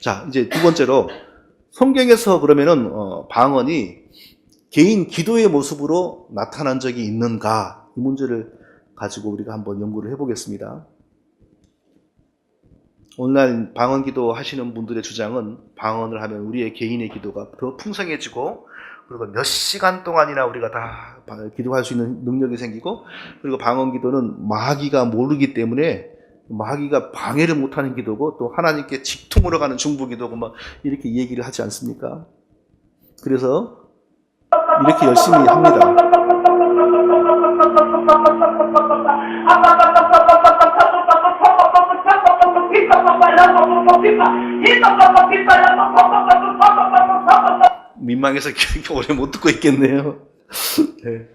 자, 이제 두 번째로 성경에서 그러면은 방언이 개인 기도의 모습으로 나타난 적이 있는가? 이 문제를 가지고 우리가 한번 연구를 해보겠습니다. 오늘날 방언 기도 하시는 분들의 주장은 방언을 하면 우리의 개인의 기도가 더 풍성해지고 그리고 몇 시간 동안이나 우리가 다 기도할 수 있는 능력이 생기고 그리고 방언 기도는 마귀가 모르기 때문에 마귀가 방해를 못하는 기도고 또 하나님께 직통으로 가는 중보 기도고 막 이렇게 얘기를 하지 않습니까? 그래서 이렇게 열심히 합니다. 민망해서 오래 못 듣고 있겠네요. 네.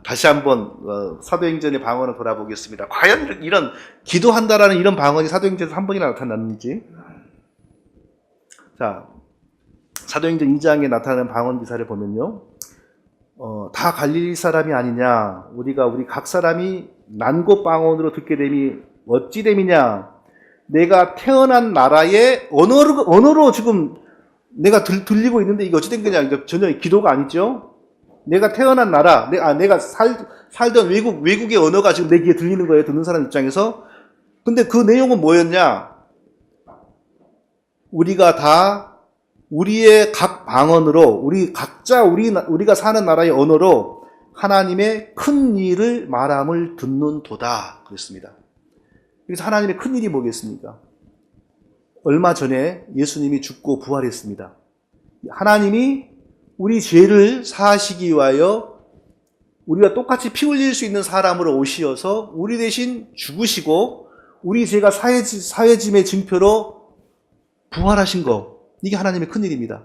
다시 한번 사도행전의 방언을 돌아보겠습니다. 과연 이런 기도한다라는 이런 방언이 사도행전에서 한 번이나 나타났는지. 자, 사도행전 2장에 나타나는 방언 기사를 보면요. 다 갈릴리 사람이 아니냐. 우리 각 사람이 난곳 방언으로 듣게 됨이 어찌 됨이냐. 내가 태어난 나라의 언어로 지금 내가 들리고 있는데 이게 어찌 된 거냐. 이게 전혀 기도가 아니죠. 내가 태어난 나라, 내가 살던 외국의 언어가 지금 내 귀에 들리는 거예요. 듣는 사람 입장에서. 근데 그 내용은 뭐였냐? 우리가 다 우리의 각 방언으로, 우리가 사는 나라의 언어로 하나님의 큰 일을 말함을 듣는도다. 그랬습니다. 그래서 하나님의 큰 일이 뭐겠습니까? 얼마 전에 예수님이 죽고 부활했습니다. 하나님이 우리 죄를 사하시기 위하여 우리가 똑같이 피 흘릴 수 있는 사람으로 오시어서 우리 대신 죽으시고 우리 죄가 사해짐의 증표로 부활하신 거. 이게 하나님의 큰일입니다.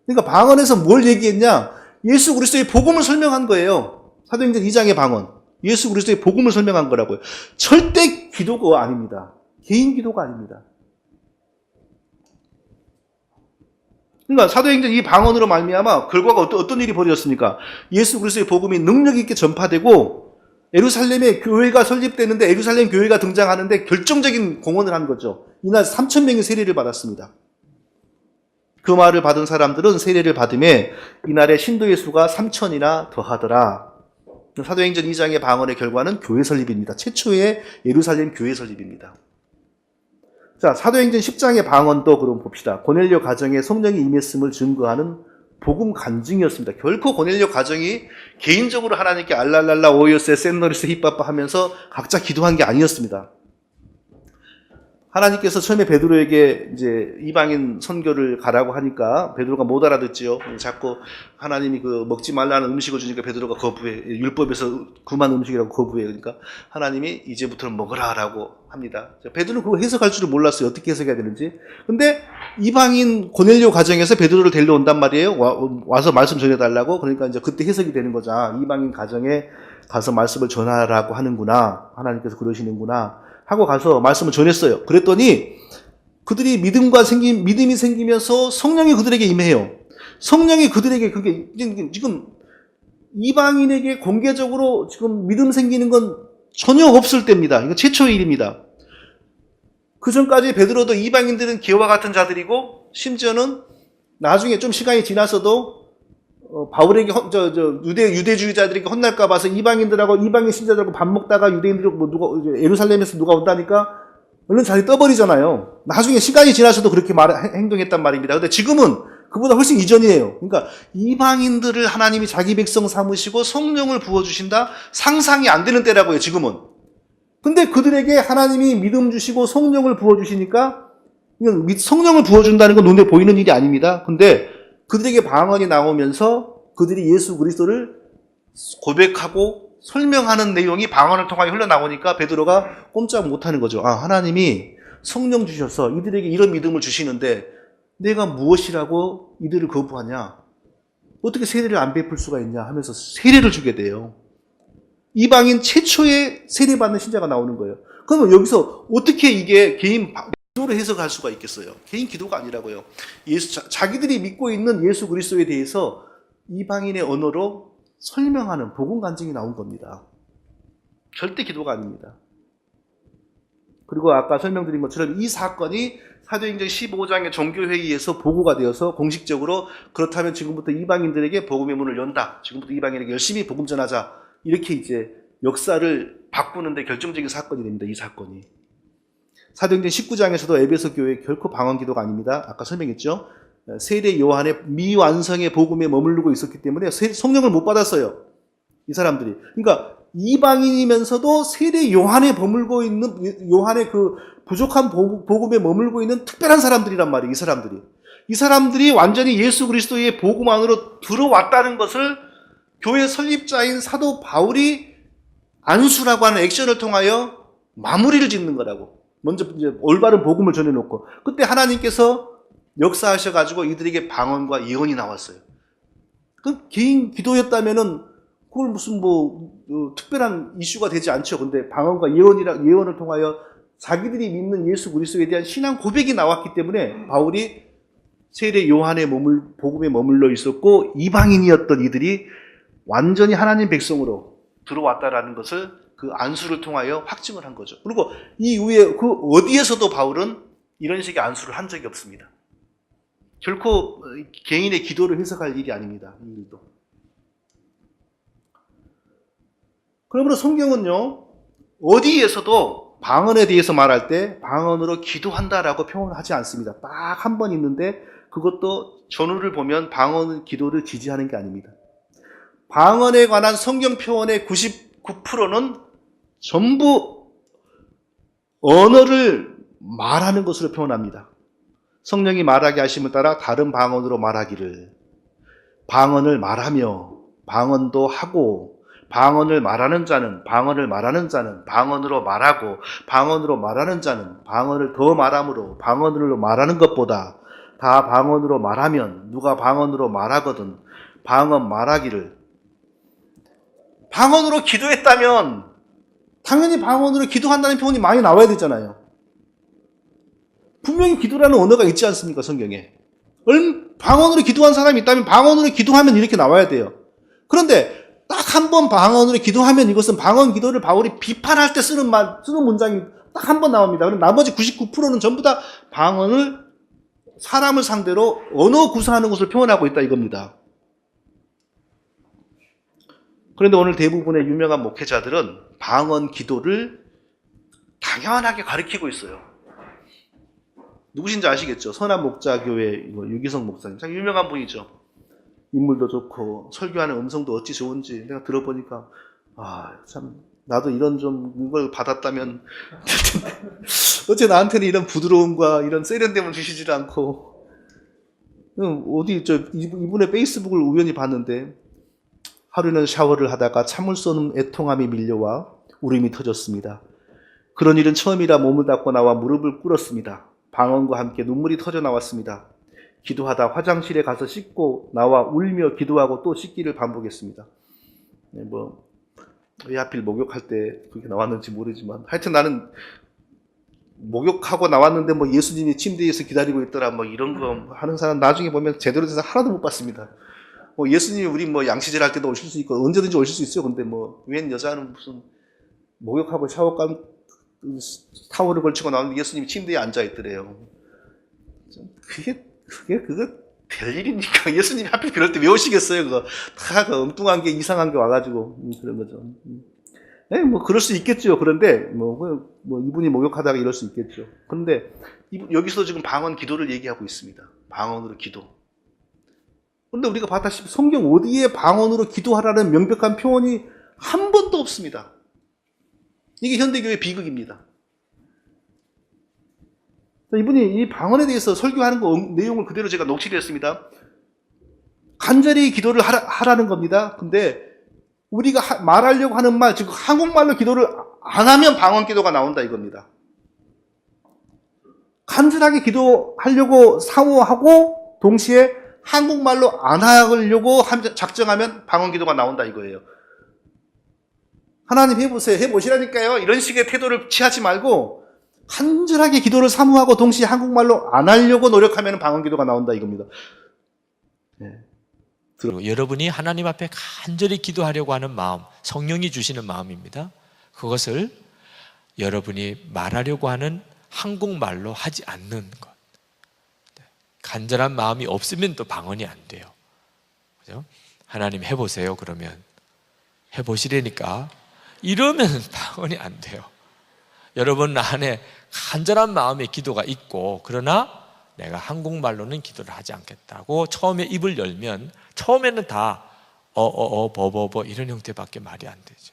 그러니까 방언에서 뭘 얘기했냐? 예수 그리스도의 복음을 설명한 거예요. 사도행전 2장의 방언. 예수 그리스도의 복음을 설명한 거라고요. 절대 기도가 아닙니다. 개인 기도가 아닙니다. 그러니까 사도행전 이 방언으로 말미암아 결과가 어떤 일이 벌어졌습니까? 예수 그리스도의 복음이 능력 있게 전파되고 예루살렘에 교회가 설립되는데 예루살렘 교회가 등장하는데 결정적인 공헌을 한 거죠. 이날 3,000명이 세례를 받았습니다. 그 말을 받은 사람들은 세례를 받음에 이날의 신도의 수가 3,000이나 더하더라. 사도행전 2장의 방언의 결과는 교회 설립입니다. 최초의 예루살렘 교회 설립입니다. 자, 사도행전 10장의 방언도 그럼 봅시다. 고넬료 가정에 성령이 임했음을 증거하는 복음 간증이었습니다. 결코 고넬료 가정이 개인적으로 하나님께 알랄랄라 오요세 샌노리스 히빠빠 하면서 각자 기도한 게 아니었습니다. 하나님께서 처음에 베드로에게 이제 이방인 선교를 가라고 하니까 베드로가 못 알아듣지요. 자꾸 하나님이 그 먹지 말라는 음식을 주니까 베드로가 거부해. 율법에서 금한 음식이라고 거부해. 그러니까 하나님이 이제부터는 먹으라라고 합니다. 베드로는 그거 해석할 줄을 몰랐어요. 어떻게 해석해야 되는지. 근데 이방인 고넬료 가정에서 베드로를 데려온단 말이에요. 와서 말씀 전해달라고. 그러니까 이제 그때 해석이 되는 거죠. 이방인 가정에 가서 말씀을 전하라고 하는구나. 하나님께서 그러시는구나. 하고 가서 말씀을 전했어요. 그랬더니 그들이 믿음이 생기면서 성령이 그들에게 임해요. 성령이 그들에게 그게 지금 이방인에게 공개적으로 지금 믿음 생기는 건 전혀 없을 때입니다. 이거 최초의 일입니다. 그 전까지 베드로도 이방인들은 개와 같은 자들이고 심지어는 나중에 좀 시간이 지나서도 바울에게 유대주의자들에게 혼날까 봐서 이방인들하고 이방인 신자들하고 밥 먹다가 유대인들이 예루살렘에서 누가 온다니까 얼른 자리 떠버리잖아요. 나중에 시간이 지나서도 그렇게 행동했단 말입니다. 근데 지금은 그보다 훨씬 이전이에요. 그러니까 이방인들을 하나님이 자기 백성 삼으시고 성령을 부어주신다? 상상이 안 되는 때라고요, 지금은. 근데 그들에게 하나님이 믿음 주시고 성령을 부어주시니까 이건 성령을 부어준다는 건 눈에 보이는 일이 아닙니다. 근데 그들에게 방언이 나오면서 그들이 예수 그리스도를 고백하고 설명하는 내용이 방언을 통하여 흘러나오니까 베드로가 꼼짝 못하는 거죠. 하나님이 성령 주셔서 이들에게 이런 믿음을 주시는데 내가 무엇이라고 이들을 거부하냐? 어떻게 세례를 안 베풀 수가 있냐 하면서 세례를 주게 돼요. 이방인 최초의 세례받는 신자가 나오는 거예요. 그러면 여기서 어떻게 이게 개인 기도로 해석할 수가 있겠어요? 개인 기도가 아니라고요. 자기들이 믿고 있는 예수 그리스도에 대해서 이방인의 언어로 설명하는 복음 간증이 나온 겁니다. 절대 기도가 아닙니다. 그리고 아까 설명드린 것처럼 이 사건이 사도행전 15장의 종교회의에서 보고가 되어서 공식적으로 그렇다면 지금부터 이방인들에게 복음의 문을 연다. 지금부터 이방인에게 열심히 복음 전하자. 이렇게 이제 역사를 바꾸는데 결정적인 사건이 됩니다. 이 사건이. 사도행전 19장에서도 에베소 교회 결코 방언 기도가 아닙니다. 아까 설명했죠. 세례 요한의 미완성의 복음에 머무르고 있었기 때문에 성령을 못 받았어요. 이 사람들이. 그러니까 이방인이면서도 세례 요한에 머물고 있는, 요한의 그 부족한 복음에 머물고 있는 특별한 사람들이란 말이에요. 이 사람들이 완전히 예수 그리스도의 복음 안으로 들어왔다는 것을 교회 설립자인 사도 바울이 안수라고 하는 액션을 통하여 마무리를 짓는 거라고. 먼저 이제 올바른 복음을 전해놓고, 그때 하나님께서 역사하셔가지고 이들에게 방언과 예언이 나왔어요. 그 개인 기도였다면은 그걸 무슨 특별한 이슈가 되지 않죠. 근데 방언과 예언을 통하여 자기들이 믿는 예수 그리스도에 대한 신앙 고백이 나왔기 때문에 바울이 세례 요한의 복음에 머물러 있었고 이방인이었던 이들이 완전히 하나님 백성으로 들어왔다라는 것을 그 안수를 통하여 확증을 한 거죠. 그리고 이후에 그 어디에서도 바울은 이런 식의 안수를 한 적이 없습니다. 결코 개인의 기도를 해석할 일이 아닙니다. 이 일도. 그러므로 성경은요, 어디에서도 방언에 대해서 말할 때 방언으로 기도한다라고 표현하지 않습니다. 딱 한 번 있는데 그것도 전후를 보면 방언 기도를 지지하는 게 아닙니다. 방언에 관한 성경 표현의 99%는 전부 언어를 말하는 것으로 표현합니다. 성령이 말하게 하심을 따라 다른 방언으로 말하기를, 방언을 말하며 방언도 하고, 방언을 말하는 자는 방언으로 말하고, 방언으로 말하는 자는 방언을 더 말함으로 방언으로 말하는 것보다 다 방언으로 말하면 누가 방언으로 말하거든 방언 말하기를. 방언으로 기도했다면 당연히 방언으로 기도한다는 표현이 많이 나와야 되잖아요. 분명히 기도라는 언어가 있지 않습니까, 성경에. 방언으로 기도한 사람이 있다면 방언으로 기도하면 이렇게 나와야 돼요. 그런데 딱 한 번 방언으로 기도하면 이것은 방언 기도를 바울이 비판할 때 쓰는 문장이 딱 한 번 나옵니다. 그럼 나머지 99%는 전부 다 방언을 사람을 상대로 언어 구사하는 것을 표현하고 있다 이겁니다. 그런데 오늘 대부분의 유명한 목회자들은 방언 기도를 당연하게 가르치고 있어요. 누구신지 아시겠죠? 선한목자교회 유기성 목사님. 참 유명한 분이죠. 인물도 좋고 설교하는 음성도 어찌 좋은지 내가 들어보니까 참 나도 이런 좀 걸 받았다면 어째 나한테는 이런 부드러움과 이런 세련됨을 주시질 않고. 어디 이분의 페이스북을 우연히 봤는데 하루는 샤워를 하다가 참을 수 없는 애통함이 밀려와 울음이 터졌습니다. 그런 일은 처음이라 몸을 닦고 나와 무릎을 꿇었습니다. 방언과 함께 눈물이 터져 나왔습니다. 기도하다 화장실에 가서 씻고 나와 울며 기도하고 또 씻기를 반복했습니다. 왜 하필 목욕할 때 그렇게 나왔는지 모르지만 하여튼 나는 목욕하고 나왔는데 예수님이 침대에서 기다리고 있더라 이런 거 하는 사람 나중에 보면 제대로 돼서 하나도 못 봤습니다. 예수님이 우리 양치질 할 때도 오실 수 있고 언제든지 오실 수 있어요. 근데 웬 여자는 무슨 목욕하고 샤워감 타월을 걸치고 나오는데 예수님이 침대에 앉아 있더래요. 그거 별일입니까? 예수님이 하필 그럴 때 왜 오시겠어요? 그거 다 엉뚱한 게 이상한 게 와가지고 그런 거죠. 네, 그럴 수 있겠죠. 그런데 이분이 목욕하다가 이럴 수 있겠죠. 그런데 여기서 지금 방언 기도를 얘기하고 있습니다. 방언으로 기도. 그런데 우리가 봤다시피 성경 어디에 방언으로 기도하라는 명백한 표현이 한 번도 없습니다. 이게 현대교회 비극입니다. 이분이 이 방언에 대해서 설교하는 내용을 그대로 제가 녹취를 했습니다. 간절히 기도를 하라는 겁니다. 근데 우리가 말하려고 하는 말, 즉 한국말로 기도를 안 하면 방언 기도가 나온다 이겁니다. 간절하게 기도하려고 사모하고 동시에 한국말로 안 하려고 작정하면 방언 기도가 나온다 이거예요. 하나님 해보세요. 해보시라니까요. 이런 식의 태도를 취하지 말고 간절하게 기도를 사모하고 동시에 한국말로 안 하려고 노력하면 방언 기도가 나온다 이겁니다. 네. 그리고 여러분이 하나님 앞에 간절히 기도하려고 하는 마음, 성령이 주시는 마음입니다. 그것을 여러분이 말하려고 하는 한국말로 하지 않는 것. 간절한 마음이 없으면 또 방언이 안 돼요. 그죠? 하나님 해보세요. 그러면 해보시라니까. 이러면 방언이 안 돼요. 여러분 안에 간절한 마음의 기도가 있고, 그러나 내가 한국말로는 기도를 하지 않겠다고 처음에 입을 열면 처음에는 다 버버버 이런 형태밖에 말이 안 되죠.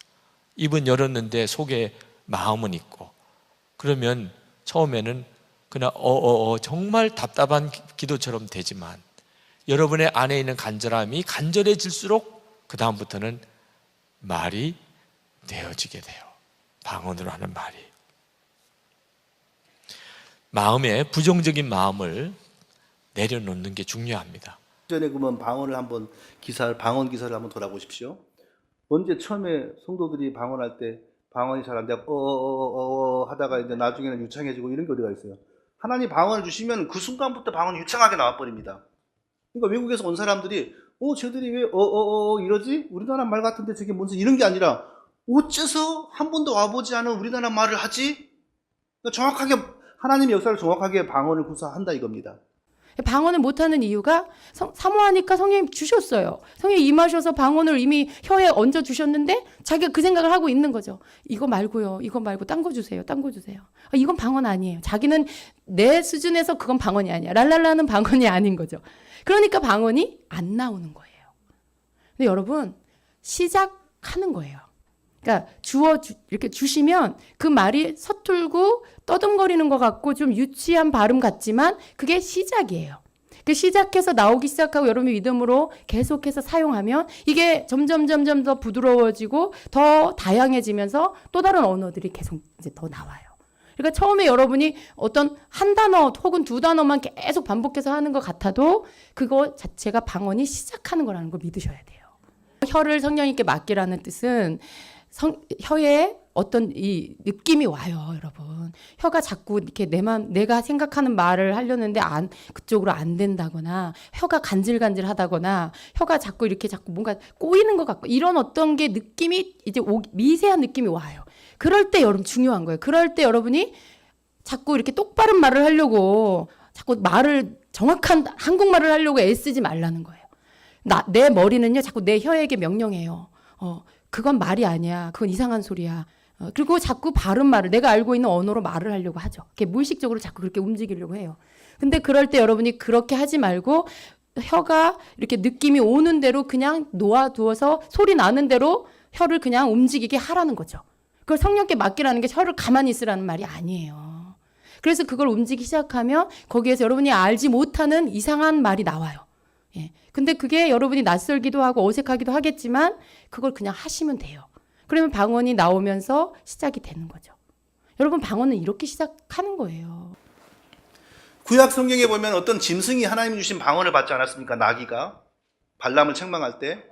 입은 열었는데 속에 마음은 있고, 그러면 처음에는 그냥 정말 답답한 기도처럼 되지만 여러분의 안에 있는 간절함이 간절해질수록 그 다음부터는 말이 되어지게 돼요. 방언으로 하는 말이. 마음에 부정적인 마음을 내려놓는 게 중요합니다. 전에 그러면 방언 기사를 한번 돌아보십시오. 언제 처음에 성도들이 방언할 때 방언이 잘 안 되고 하다가 이제 나중에는 유창해지고 이런 게 어디가 있어요? 하나님 방언을 주시면 그 순간부터 방언이 유창하게 나와버립니다. 그러니까 외국에서 온 사람들이 쟤들이 왜 이러지? 우리나라 말 같은데 저게 뭔지 이런 게 아니라 어째서 한 번도 와보지 않은 우리나라 말을 하지? 그러니까 정확하게 하나님의 역사를 정확하게 방언을 구사한다 이겁니다. 방언을 못하는 이유가 사모하니까 성령님 주셨어요. 성령님 임하셔서 방언을 이미 혀에 얹어주셨는데 자기가 그 생각을 하고 있는 거죠. 이거 말고요. 이거 말고 딴 거 주세요. 딴 거 주세요. 이건 방언 아니에요. 자기는 내 수준에서 그건 방언이 아니야. 랄랄라는 방언이 아닌 거죠. 그러니까 방언이 안 나오는 거예요. 근데 여러분 시작하는 거예요. 그러니까 이렇게 주시면 그 말이 서툴고 떠듬거리는 것 같고 좀 유치한 발음 같지만 그게 시작이에요. 그 시작해서 나오기 시작하고 여러분이 믿음으로 계속해서 사용하면 이게 점점 더 부드러워지고 더 다양해지면서 또 다른 언어들이 계속 이제 더 나와요. 그러니까 처음에 여러분이 어떤 한 단어 혹은 두 단어만 계속 반복해서 하는 것 같아도 그거 자체가 방언이 시작하는 거라는 걸 믿으셔야 돼요. 혀를 성령님께 맡기라는 뜻은 혀에 어떤 이 느낌이 와요, 여러분. 혀가 자꾸 이렇게 내가 생각하는 말을 하려는데 그쪽으로 안 된다거나, 혀가 간질간질하다거나, 혀가 자꾸 뭔가 꼬이는 것 같고, 이런 어떤 게 느낌이 이제 미세한 느낌이 와요. 그럴 때 여러분 중요한 거예요. 그럴 때 여러분이 자꾸 이렇게 똑바른 말을 하려고, 자꾸 정확한 한국말을 하려고 애쓰지 말라는 거예요. 내 머리는요, 자꾸 내 혀에게 명령해요. 그건 말이 아니야. 그건 이상한 소리야. 그리고 자꾸 바른 말을 내가 알고 있는 언어로 말을 하려고 하죠. 이렇게 무의식적으로 자꾸 그렇게 움직이려고 해요. 근데 그럴 때 여러분이 그렇게 하지 말고 혀가 이렇게 느낌이 오는 대로 그냥 놓아두어서 소리 나는 대로 혀를 그냥 움직이게 하라는 거죠. 그걸 성령께 맡기라는 게 혀를 가만히 있으라는 말이 아니에요. 그래서 그걸 움직이기 시작하면 거기에서 여러분이 알지 못하는 이상한 말이 나와요. 예. 근데 그게 여러분이 낯설기도 하고 어색하기도 하겠지만 그걸 그냥 하시면 돼요. 그러면 방언이 나오면서 시작이 되는 거죠. 여러분 방언은 이렇게 시작하는 거예요. 구약 성경에 보면 어떤 짐승이 하나님이 주신 방언을 받지 않았습니까? 나귀가 발람을 책망할 때.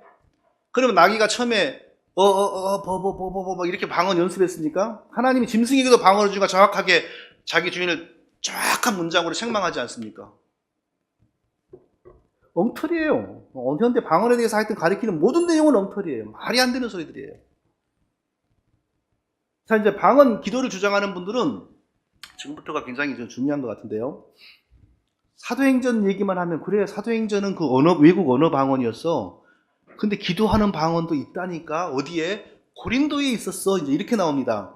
그러면 나귀가 처음에 버버버버버 이렇게 방언 연습했습니까? 하나님이 짐승에게도 방언을 주니까 정확하게 자기 주인을 정확한 문장으로 책망하지 않습니까? 엉터리예요. 현대 방언에 대해서 하여튼 가리키는 모든 내용은 엉터리예요. 말이 안 되는 소리들이에요. 자, 이제 방언 기도를 주장하는 분들은 지금부터가 굉장히 좀 중요한 것 같은데요. 사도행전 얘기만 하면 그래, 사도행전은 그 외국 언어 방언이었어. 근데 기도하는 방언도 있다니까. 어디에? 고린도에 있었어. 이제 이렇게 나옵니다.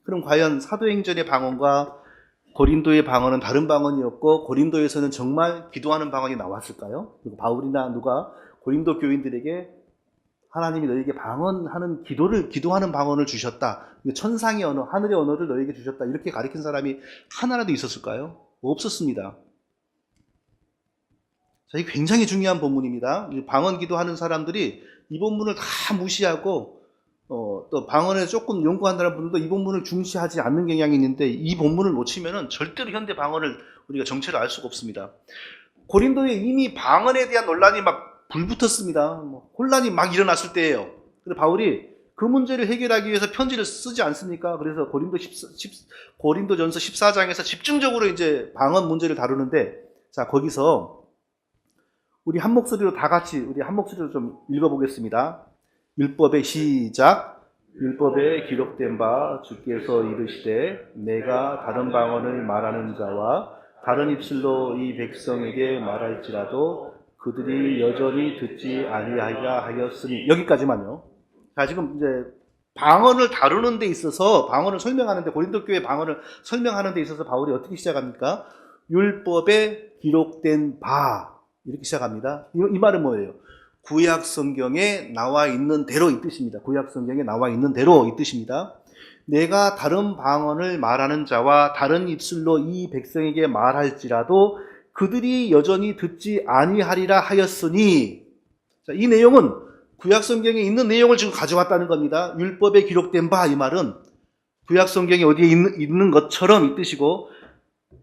그럼 과연 사도행전의 방언과 고린도의 방언은 다른 방언이었고 고린도에서는 정말 기도하는 방언이 나왔을까요? 그리고 바울이나 누가 고린도 교인들에게 하나님이 너에게 기도하는 방언을 주셨다. 천상의 언어, 하늘의 언어를 너에게 주셨다. 이렇게 가르친 사람이 하나라도 있었을까요? 없었습니다. 자, 이게 굉장히 중요한 본문입니다. 방언 기도하는 사람들이 이 본문을 다 무시하고 또 방언에 조금 연구한다는 분들도 이 본문을 중시하지 않는 경향이 있는데 이 본문을 놓치면은 절대로 현대 방언을 우리가 정체를 알 수가 없습니다. 고린도에 이미 방언에 대한 논란이 막 불붙었습니다. 혼란이 막 일어났을 때예요. 그래서 바울이 그 문제를 해결하기 위해서 편지를 쓰지 않습니까? 그래서 고린도전서 14장에서 집중적으로 이제 방언 문제를 다루는데, 자, 거기서 우리 한 목소리로 좀 읽어보겠습니다. 율법의 시작. 율법에 기록된 바 주께서 이르시되 내가 다른 방언을 말하는 자와 다른 입술로 이 백성에게 말할지라도 그들이 여전히 듣지 아니하리라 하였으니. 여기까지만요. 자, 지금 이제 방언을 다루는 데 있어서, 방언을 설명하는 데, 고린도 교회 방언을 설명하는 데 있어서 바울이 어떻게 시작합니까? 율법에 기록된 바, 이렇게 시작합니다. 이 말은 뭐예요? 구약 성경에 나와 있는 대로 이 뜻입니다. 구약 성경에 나와 있는 대로 이 뜻입니다. 내가 다른 방언을 말하는 자와 다른 입술로 이 백성에게 말할지라도 그들이 여전히 듣지 아니하리라 하였으니. 자, 이 내용은 구약 성경에 있는 내용을 지금 가져왔다는 겁니다. 율법에 기록된 바, 이 말은 구약 성경에 어디에 있는 것처럼 이 뜻이고,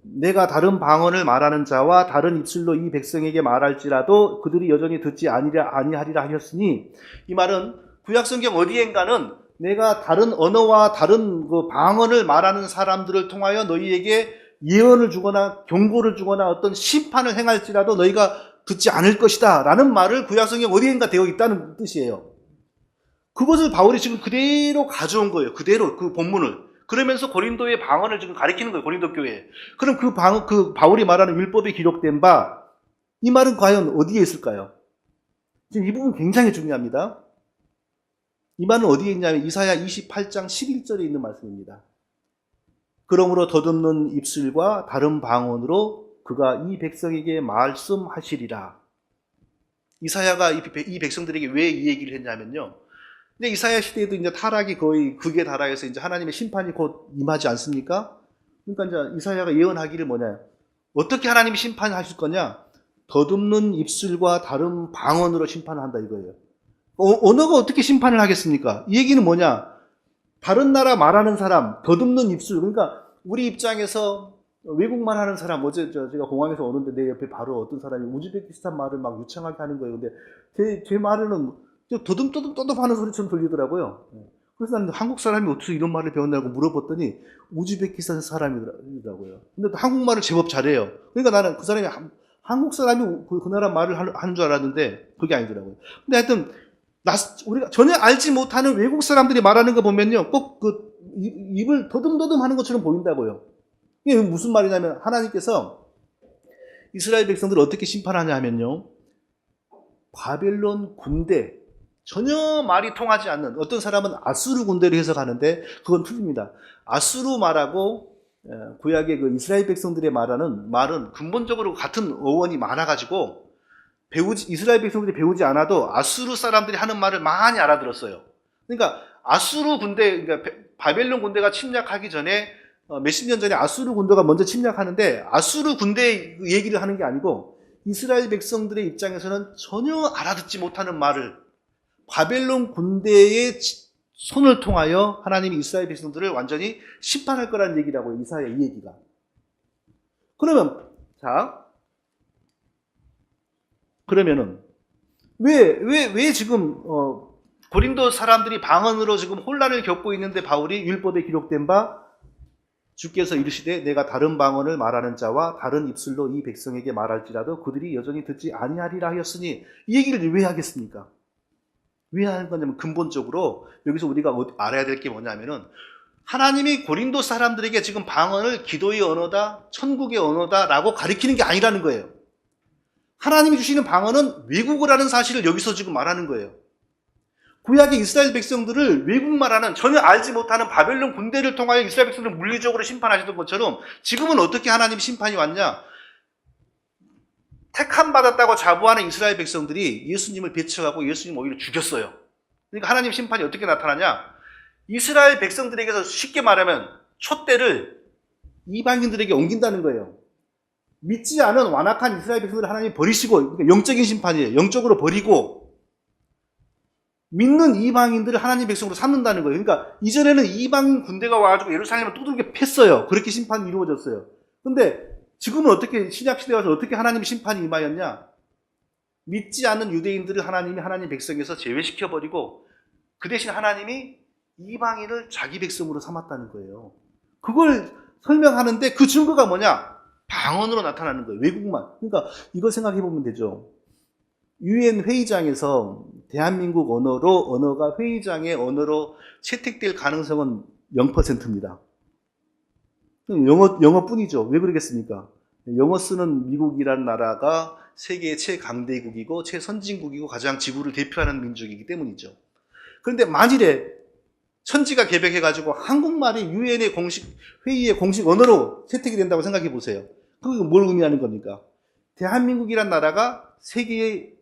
내가 다른 방언을 말하는 자와 다른 입술로 이 백성에게 말할지라도 그들이 여전히 듣지 아니하리라 하였으니. 이 말은 구약 성경 어디엔가는 내가 다른 언어와 다른 그 방언을 말하는 사람들을 통하여 너희에게 예언을 주거나 경고를 주거나 어떤 심판을 행할지라도 너희가 듣지 않을 것이다 라는 말을 구약 성경 어디엔가 되어 있다는 뜻이에요. 그것을 바울이 지금 그대로 가져온 거예요. 그대로 그 본문을. 그러면서 고린도의 방언을 지금 가리키는 거예요. 고린도 교회에. 그럼 그 바울이 말하는 율법에 기록된 바, 이 말은 과연 어디에 있을까요? 지금 이 부분 굉장히 중요합니다. 이 말은 어디에 있냐면 이사야 28장 11절에 있는 말씀입니다. 그러므로 더듬는 입술과 다른 방언으로 그가 이 백성에게 말씀하시리라. 이사야가 이 백성들에게 왜 이 얘기를 했냐면요. 근데 이사야 시대에도 이제 타락이 거의 극에 달하여서 이제 하나님의 심판이 곧 임하지 않습니까? 그러니까 이제 이사야가 예언하기를 뭐냐? 어떻게 하나님이 심판하실 거냐? 더듬는 입술과 다른 방언으로 심판을 한다 이거예요. 언어가 어떻게 심판을 하겠습니까? 이 얘기는 뭐냐? 다른 나라 말하는 사람, 더듬는 입술. 그러니까 우리 입장에서 외국말 하는 사람, 어제 제가 공항에서 오는데 내 옆에 바로 어떤 사람이 우즈베키스탄 말을 막 유창하게 하는 거예요. 근데 제 말은 더듬더듬 하는 소리처럼 들리더라고요. 그래서 나는 한국 사람이 어떻게 이런 말을 배웠냐고 물어봤더니 우즈베키스탄 사람이더라고요. 근데 한국말을 제법 잘해요. 그러니까 나는 그 사람이 한국 사람이 그 나라 말을 하는 줄 알았는데 그게 아니더라고요. 근데 하여튼 우리가 전혀 알지 못하는 외국 사람들이 말하는 거 보면요, 꼭 그 입을 더듬더듬 하는 것처럼 보인다고요. 이게 무슨 말이냐면 하나님께서 이스라엘 백성들을 어떻게 심판하냐 하면요, 바벨론 군대, 전혀 말이 통하지 않는, 어떤 사람은 아수르 군대로 해석하는데 그건 틀립니다. 아수르 말하고 구약의 그 이스라엘 백성들의 말은 근본적으로 같은 어원이 많아가지고 이스라엘 백성들이 배우지 않아도 아수르 사람들이 하는 말을 많이 알아들었어요. 그러니까 아수르 군대, 그러니까 바벨론 군대가 침략하기 전에 몇십 년 전에 아수르 군대가 먼저 침략하는데 아수르 군대 얘기를 하는 게 아니고 이스라엘 백성들의 입장에서는 전혀 알아듣지 못하는 말을 바벨론 군대의 손을 통하여 하나님이 이스라엘 백성들을 완전히 심판할 거라는 얘기라고요. 이사야 이 얘기가. 그러면은 왜 지금 고린도 사람들이 방언으로 지금 혼란을 겪고 있는데 바울이 율법에 기록된 바 주께서 이르시되 내가 다른 방언을 말하는 자와 다른 입술로 이 백성에게 말할지라도 그들이 여전히 듣지 아니하리라 하였으니, 이 얘기를 왜 하겠습니까? 왜 하는 거냐면 근본적으로 여기서 우리가 알아야 될 게 뭐냐면은 하나님이 고린도 사람들에게 지금 방언을 기도의 언어다, 천국의 언어다라고 가리키는 게 아니라는 거예요. 하나님이 주시는 방언은 외국어라는 사실을 여기서 지금 말하는 거예요. 구약의 이스라엘 백성들을 외국말하는, 전혀 알지 못하는 바벨론 군대를 통하여 이스라엘 백성들을 물리적으로 심판하시던 것처럼 지금은 어떻게 하나님 심판이 왔냐? 택함 받았다고 자부하는 이스라엘 백성들이 예수님을 배척하고 예수님 오히려 죽였어요. 그러니까 하나님 심판이 어떻게 나타나냐? 이스라엘 백성들에게서 쉽게 말하면 촛대를 이방인들에게 옮긴다는 거예요. 믿지 않은 완악한 이스라엘 백성들을 하나님이 버리시고, 그러니까 영적인 심판이에요. 영적으로 버리고 믿는 이방인들을 하나님 백성으로 삼는다는 거예요. 그러니까 이전에는 이방인 군대가 와가지고 예루살렘을 두들겨 팼어요. 그렇게 심판이 이루어졌어요. 근데 지금은 어떻게, 신약시대에 와서 어떻게 하나님 심판이 임하였냐? 믿지 않는 유대인들을 하나님이 하나님 백성에서 제외시켜버리고 그 대신 하나님이 이방인을 자기 백성으로 삼았다는 거예요. 그걸 설명하는데 그 증거가 뭐냐? 방언으로 나타나는 거예요. 외국말. 그러니까 이걸 생각해 보면 되죠. 유엔 회의장에서 대한민국 언어가 회의장의 언어로 채택될 가능성은 0%입니다. 영어뿐이죠. 왜 그러겠습니까? 영어 쓰는 미국이라는 나라가 세계의 최강대국이고 최선진국이고 가장 지구를 대표하는 민족이기 때문이죠. 그런데 만일에 천지가 개벽해가지고 한국말이 유엔의 회의의 공식 언어로 채택이 된다고 생각해 보세요. 그게 뭘 의미하는 겁니까? 대한민국이란 나라가 세계의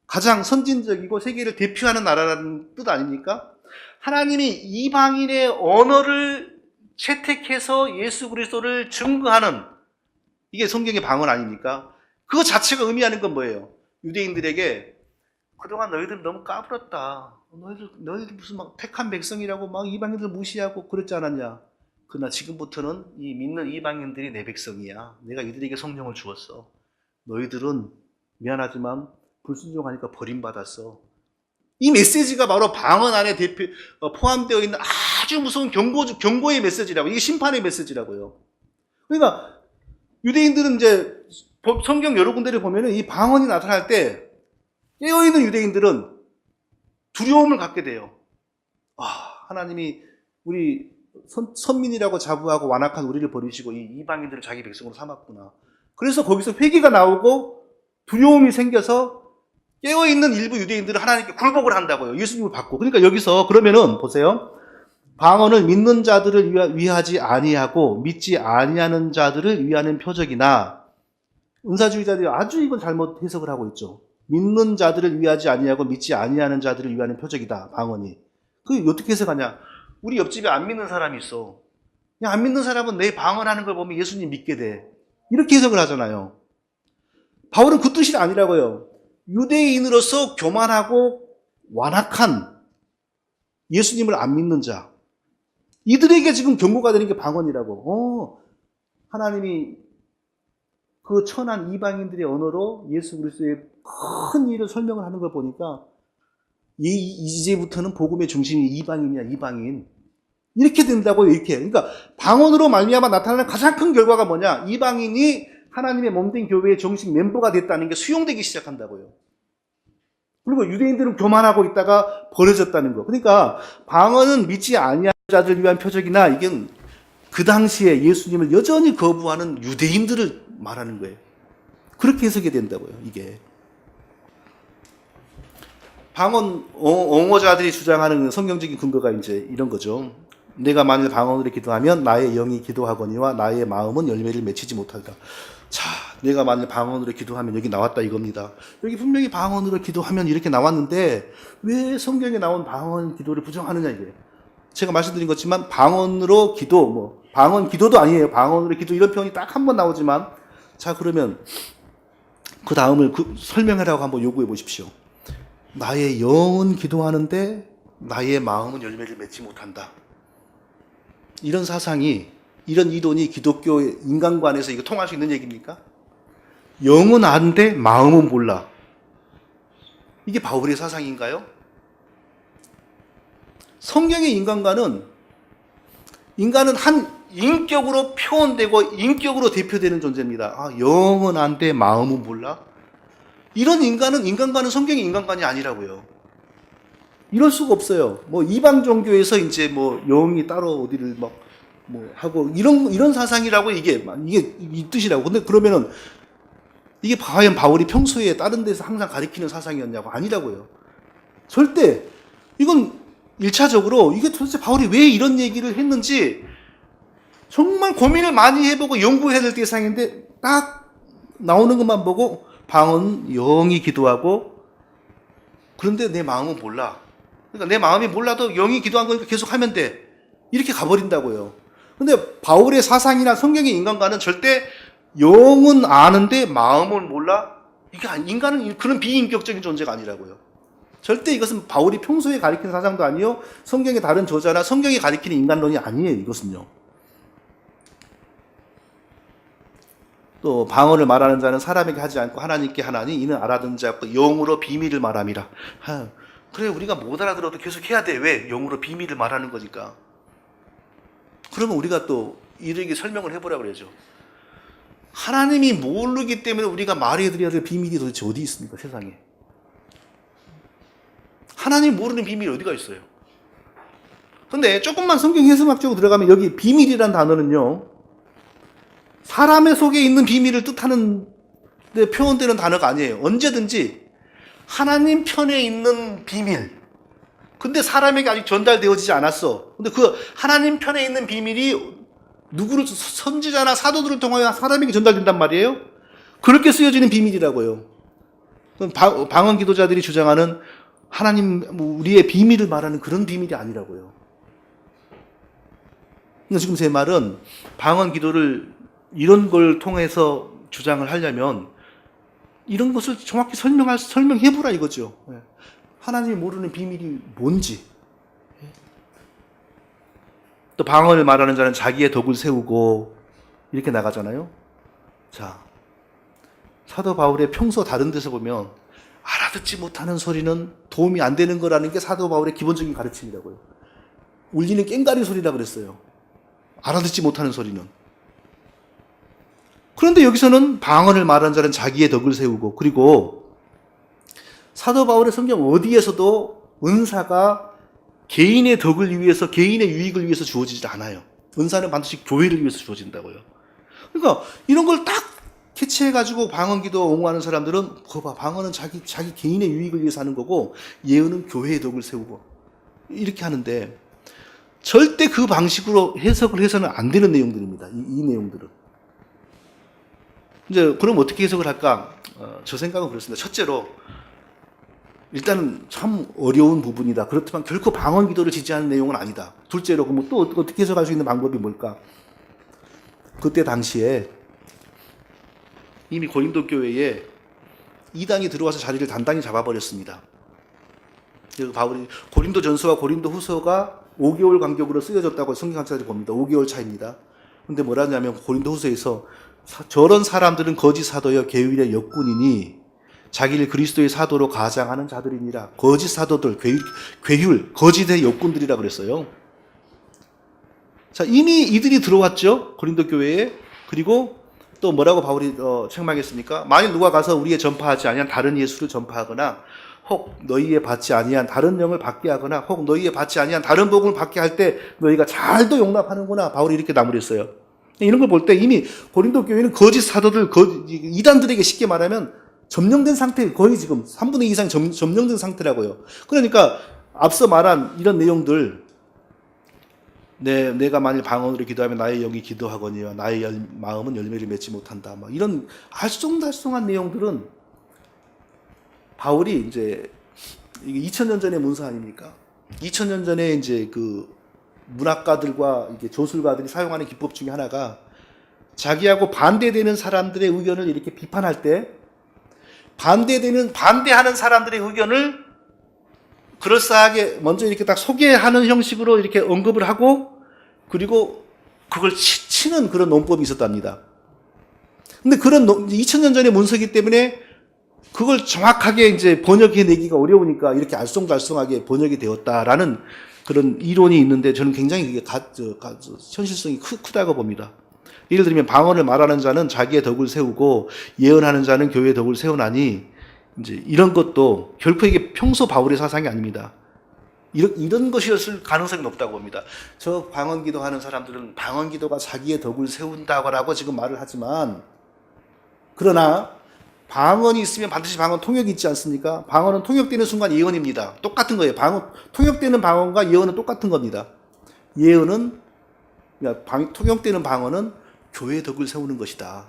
가장 선진적이고 세계를 대표하는 나라라는 뜻 아닙니까? 하나님이 이방인의 언어를 채택해서 예수 그리스도를 증거하는, 이게 성경의 방언 아닙니까? 그거 자체가 의미하는 건 뭐예요? 유대인들에게 그동안 너희들 너무 까불었다. 너희들 무슨 막 택한 백성이라고 막 이방인들 무시하고 그랬지 않았냐? 그러나 지금부터는 이 믿는 이방인들이 내 백성이야. 내가 이들에게 성령을 주었어. 너희들은 미안하지만 불순종하니까 버림받았어. 이 메시지가 바로 방언 안에 포함되어 있는 아주 무서운 경고의 메시지라고. 이게 심판의 메시지라고요. 그러니까 유대인들은 이제 성경 여러 군데를 보면은 이 방언이 나타날 때 깨어있는 유대인들은 두려움을 갖게 돼요. 하나님이 우리 선민이라고 자부하고 완악한 우리를 버리시고 이 이방인들을 자기 백성으로 삼았구나. 그래서 거기서 회개가 나오고 두려움이 생겨서 깨어있는 일부 유대인들은 하나님께 굴복을 한다고요. 예수님을 받고. 그러니까 여기서 그러면은 보세요. 방언을 믿는 자들을 위하지 아니하고 믿지 아니하는 자들을 위하는 표적이나, 은사주의자들이 아주 이건 잘못 해석을 하고 있죠. 믿는 자들을 위하지 아니하고 믿지 아니하는 자들을 위하는 표적이다, 방언이. 그게 어떻게 해석하냐? 우리 옆집에 안 믿는 사람이 있어. 안 믿는 사람은 내 방언하는 걸 보면 예수님 믿게 돼. 이렇게 해석을 하잖아요. 바울은 그 뜻이 아니라고요. 유대인으로서 교만하고 완악한 예수님을 안 믿는 자, 이들에게 지금 경고가 되는 게 방언이라고. 하나님이 그 천한 이방인들의 언어로 예수 그리스도의 큰 일을 설명을 하는 걸 보니까 이제부터는 복음의 중심이 이방인이야, 이방인. 이렇게 된다고요, 이렇게. 그러니까 방언으로 말미암아 나타나는 가장 큰 결과가 뭐냐? 이방인이 하나님의 몸된 교회의 정식 멤버가 됐다는 게 수용되기 시작한다고요. 그리고 유대인들은 교만하고 있다가 버려졌다는 거. 그러니까 방언은 믿지 아니하는 자들을 위한 표적이나, 이건 그 당시에 예수님을 여전히 거부하는 유대인들을 말하는 거예요. 그렇게 해석이 된다고요, 이게. 방언 옹호자들이 주장하는 성경적인 근거가 이제 이런 거죠. 내가 만일 방언으로 기도하면 나의 영이 기도하거니와 나의 마음은 열매를 맺히지 못하리라. 자, 내가 만일 방언으로 기도하면, 여기 나왔다 이겁니다. 여기 분명히 방언으로 기도하면 이렇게 나왔는데 왜 성경에 나온 방언 기도를 부정하느냐, 이게. 제가 말씀드린 것지만 방언으로 기도, 방언 기도도 아니에요. 방언으로 기도 이런 표현이 딱 한 번 나오지만, 자, 그러면 그 다음을 설명하라고 한번 요구해 보십시오. 나의 영은 기도하는데 나의 마음은 열매를 맺지 못한다. 이런 사상이, 이런 이론이 기독교 인간관에서 이거 통할 수 있는 얘기입니까? 영은 아는데 마음은 몰라. 이게 바울의 사상인가요? 성경의 인간은 한 인격으로 표현되고 인격으로 대표되는 존재입니다. 영은 아는데 마음은 몰라? 이런 인간관은 성경의 인간관이 아니라고요. 이럴 수가 없어요. 이방 종교에서 이제 영이 따로 어디를 하고 이런 사상이라고 이게 이 뜻이라고. 근데 그러면은 이게 과연 바울이 평소에 다른 데서 항상 가리키는 사상이었냐고? 아니라고요. 절대. 이건 1차적으로 이게 도대체 바울이 왜 이런 얘기를 했는지 정말 고민을 많이 해보고 연구해야 될 대상인데, 딱 나오는 것만 보고 방언은 영이 기도하고, 그런데 내 마음은 몰라. 그러니까 내 마음이 몰라도 영이 기도한 거니까 계속 하면 돼. 이렇게 가버린다고요. 근데 바울의 사상이나 성경의 인간과는 절대 영은 아는데 마음은 몰라? 이게 인간은 그런 비인격적인 존재가 아니라고요. 절대 이것은 바울이 평소에 가리키는 사상도 아니요, 성경의 다른 저자나 성경이 가리키는 인간론이 아니에요, 이것은요. 또 방언을 말하는 자는 사람에게 하지 않고 하나님께 하나니 이는 알아듣는 자 없고 영으로 비밀을 말함이라. 그래, 우리가 못 알아들어도 계속 해야 돼. 왜? 영으로 비밀을 말하는 거니까. 그러면 우리가 또 이렇게 설명을 해보라고 그러죠. 하나님이 모르기 때문에 우리가 말해드려야 될 비밀이 도대체 어디 있습니까, 세상에? 하나님 모르는 비밀이 어디가 있어요? 근데 조금만 성경 해석학적으로 들어가면 여기 비밀이란 단어는요, 사람의 속에 있는 비밀을 뜻하는 데 표현되는 단어가 아니에요. 언제든지 하나님 편에 있는 비밀. 근데 사람에게 아직 전달되어지지 않았어. 근데 그 하나님 편에 있는 비밀이 누구를, 선지자나 사도들을 통하여 사람에게 전달된단 말이에요. 그렇게 쓰여지는 비밀이라고요. 방언 기도자들이 주장하는 하나님, 우리의 비밀을 말하는 그런 비밀이 아니라고요. 그러니까 지금 제 말은 방언 기도를 이런 걸 통해서 주장을 하려면 이런 것을 정확히 설명해보라 이거죠. 하나님이 모르는 비밀이 뭔지. 또 방언을 말하는 자는 자기의 덕을 세우고 이렇게 나가잖아요. 자, 사도 바울의 평소 다른 데서 보면 알아듣지 못하는 소리는 도움이 안 되는 거라는 게 사도 바울의 기본적인 가르침이라고요. 울리는 꽹과리 소리라 그랬어요. 알아듣지 못하는 소리는. 그런데 여기서는 방언을 말하는 자는 자기의 덕을 세우고, 그리고 사도 바울의 성경 어디에서도 은사가 개인의 덕을 위해서, 개인의 유익을 위해서 주어지지 않아요. 은사는 반드시 교회를 위해서 주어진다고요. 그러니까 이런 걸 딱 캐치해가지고 방언기도 옹호하는 사람들은, 거봐, 방언은 자기 개인의 유익을 위해서 하는 거고, 예언은 교회의 덕을 세우고, 이렇게 하는데, 절대 그 방식으로 해석을 해서는 안 되는 내용들입니다. 이 내용들은. 이제, 그럼 어떻게 해석을 할까? 저 생각은 그렇습니다. 첫째로, 일단은 참 어려운 부분이다. 그렇지만 결코 방언 기도를 지지하는 내용은 아니다. 둘째로, 그럼 또 어떻게 해석할 수 있는 방법이 뭘까? 그때 당시에 이미 고린도 교회에 이단이 들어와서 자리를 단단히 잡아버렸습니다. 그래서 바울이 고린도 전서와 고린도 후서가 5개월 간격으로 쓰여졌다고 성경학자들이 봅니다. 5개월 차입니다. 근데 뭐라냐면 고린도 후서에서 저런 사람들은 거짓 사도여 계율의 역군이니 자기를 그리스도의 사도로 가장하는 자들이니라. 거짓 사도들, 괴율, 거짓의 역군들이라 그랬어요. 자, 이미 이들이 들어왔죠. 고린도 교회에. 그리고 또 뭐라고 바울이 책망했습니까? 만일 누가 가서 우리의 전파하지 아니한 다른 예수를 전파하거나 혹 너희에 받지 아니한 다른 영을 받게 하거나 혹 너희에 받지 아니한 다른 복음을 받게 할 때 너희가 잘도 용납하는구나. 바울이 이렇게 나무랬어요. 이런 걸 볼 때 이미 고린도 교회는 거짓 사도들, 이단들에게 쉽게 말하면 점령된 상태, 거의 지금 3분의 2 이상 점령된 상태라고요. 그러니까 앞서 말한 이런 내용들, 내가 만일 방언으로 기도하면 나의 영이 기도하거니와 나의 마음은 열매를 맺지 못한다. 막 이런 알쏭달쏭한 내용들은 바울이 이제 2000년 전의 문서 아닙니까? 2000년 전에 이제 그 문학가들과 이게 조술가들이 사용하는 기법 중에 하나가 자기하고 반대되는 사람들의 의견을 이렇게 비판할 때 반대하는 사람들의 의견을 그럴싸하게 먼저 이렇게 딱 소개하는 형식으로 이렇게 언급을 하고 그리고 그걸 치는 그런 논법이 있었답니다. 근데 그런 2000년 전의 문서이기 때문에 그걸 정확하게 이제 번역해내기가 어려우니까 이렇게 알쏭달쏭하게 번역이 되었다라는 그런 이론이 있는데 저는 굉장히 그게 현실성이 크다고 봅니다. 예를 들면 방언을 말하는 자는 자기의 덕을 세우고 예언하는 자는 교회의 덕을 세우나니 이제 이런 것도 결코 이게 평소 바울의 사상이 아닙니다. 이런 것이었을 가능성이 높다고 봅니다. 저 방언 기도하는 사람들은 방언 기도가 자기의 덕을 세운다고 지금 말을 하지만 그러나 방언이 있으면 반드시 방언 통역이 있지 않습니까? 방언은 통역되는 순간 예언입니다. 똑같은 거예요. 통역되는 방언과 예언은 똑같은 겁니다. 예언은 통역되는 방언은 교회의 덕을 세우는 것이다.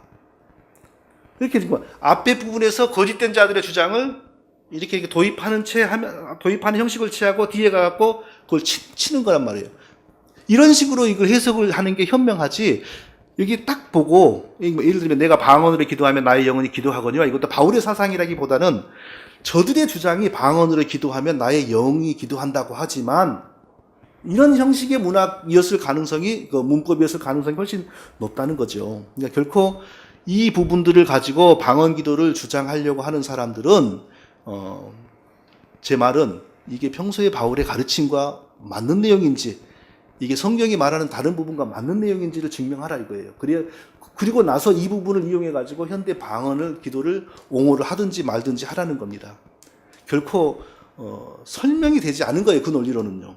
이렇게 지금 앞에 부분에서 거짓된 자들의 주장을 이렇게 도입하는 형식을 취하고 뒤에 가갖고 그걸 치는 거란 말이에요. 이런 식으로 이걸 해석을 하는 게 현명하지. 여기 딱 보고 예를 들면 내가 방언으로 기도하면 나의 영혼이 기도하거니와 이것도 바울의 사상이라기보다는 저들의 주장이 방언으로 기도하면 나의 영이 기도한다고 하지만 이런 형식의 문학이었을 가능성이, 그 문법이었을 가능성이 훨씬 높다는 거죠. 그러니까 결코 이 부분들을 가지고 방언 기도를 주장하려고 하는 사람들은, 제 말은 이게 평소에 바울의 가르침과 맞는 내용인지, 이게 성경이 말하는 다른 부분과 맞는 내용인지를 증명하라 이거예요. 그리고 나서 이 부분을 이용해가지고 현대 방언을, 기도를 옹호를 하든지 말든지 하라는 겁니다. 결코 설명이 되지 않은 거예요. 그 논리로는요.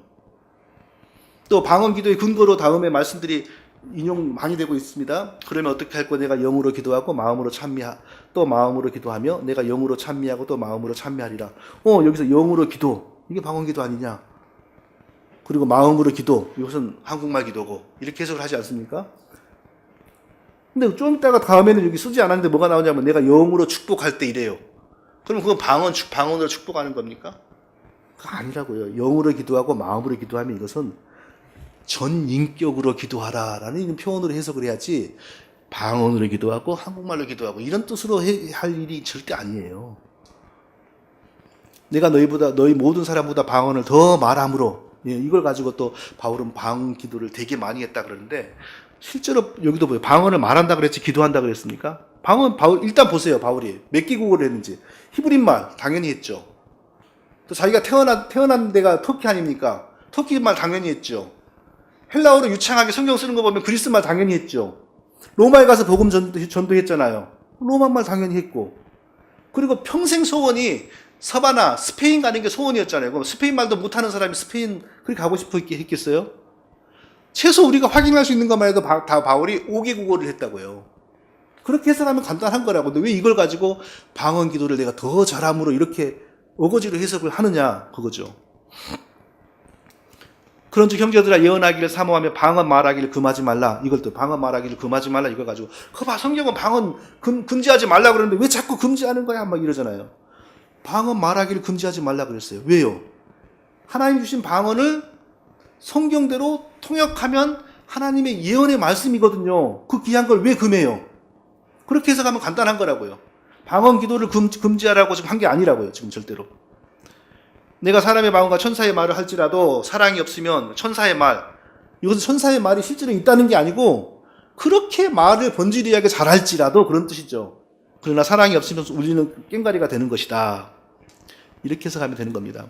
또 방언 기도의 근거로 다음에 말씀들이 인용 많이 되고 있습니다. 그러면 어떻게 할 거야? 내가 영으로 기도하고 마음으로 또 마음으로 기도하며 내가 영으로 찬미하고 또 마음으로 찬미하리라. 여기서 영으로 기도, 이게 방언 기도 아니냐? 그리고 마음으로 기도, 이것은 한국말 기도고, 이렇게 해석을 하지 않습니까? 근데 좀 이따가 다음에는 여기 쓰지 않았는데 뭐가 나오냐면 내가 영으로 축복할 때 이래요. 그럼 그건 방언으로 축복하는 겁니까? 그거 아니라고요. 영으로 기도하고 마음으로 기도하면 이것은 전인격으로 기도하라라는 표현으로 해석을 해야지 방언으로 기도하고 한국말로 기도하고 이런 뜻으로 할 일이 절대 아니에요. 내가 너희 모든 사람보다 방언을 더 말함으로, 이걸 가지고 또 바울은 방언 기도를 되게 많이 했다 그러는데, 실제로 여기도 보여요. 방언을 말한다 그랬지 기도한다 그랬습니까? 바울 일단 보세요. 바울이 몇 개국어를 했는지. 히브리말 당연히 했죠. 또 자기가 태어난 데가 터키 아닙니까? 터키말 당연히 했죠. 헬라어로 유창하게 성경 쓰는 거 보면 그리스말 당연히 했죠. 로마에 가서 복음 전도했잖아요. 로마말 당연히 했고. 그리고 평생 소원이 서바나 스페인 가는 게 소원이었잖아요. 그럼 스페인 말도 못하는 사람이 스페인 그렇게 가고 싶어 했겠어요? 최소 우리가 확인할 수 있는 것만 해도 다 바울이 5개국어를 했다고요. 그렇게 해석하면 간단한 거라고. 근데 왜 이걸 가지고 방언 기도를 내가 더 잘함으로 이렇게 어거지로 해석을 하느냐, 그거죠. 그런즉 형제들아 예언하기를 사모하며 방언 말하기를 금하지 말라. 이걸 또 방언 말하기를 금하지 말라 이걸 가지고 성경은 방언 금지하지 말라 그러는데 왜 자꾸 금지하는 거야? 막 이러잖아요. 방언 말하기를 금지하지 말라 그랬어요. 왜요? 하나님 주신 방언을 성경대로 통역하면 하나님의 예언의 말씀이거든요. 그 귀한 걸 왜 금해요? 그렇게 해석하면 간단한 거라고요. 방언 기도를 금지하라고 지금 한 게 아니라고요. 지금 절대로. 내가 사람의 마음과 천사의 말을 할지라도 사랑이 없으면 천사의 말, 이것은 천사의 말이 실제로 있다는 게 아니고 그렇게 말을 번지르하게 잘할지라도 그런 뜻이죠. 그러나 사랑이 없으면 울리는 꽹과리가 되는 것이다. 이렇게 해석하면 되는 겁니다.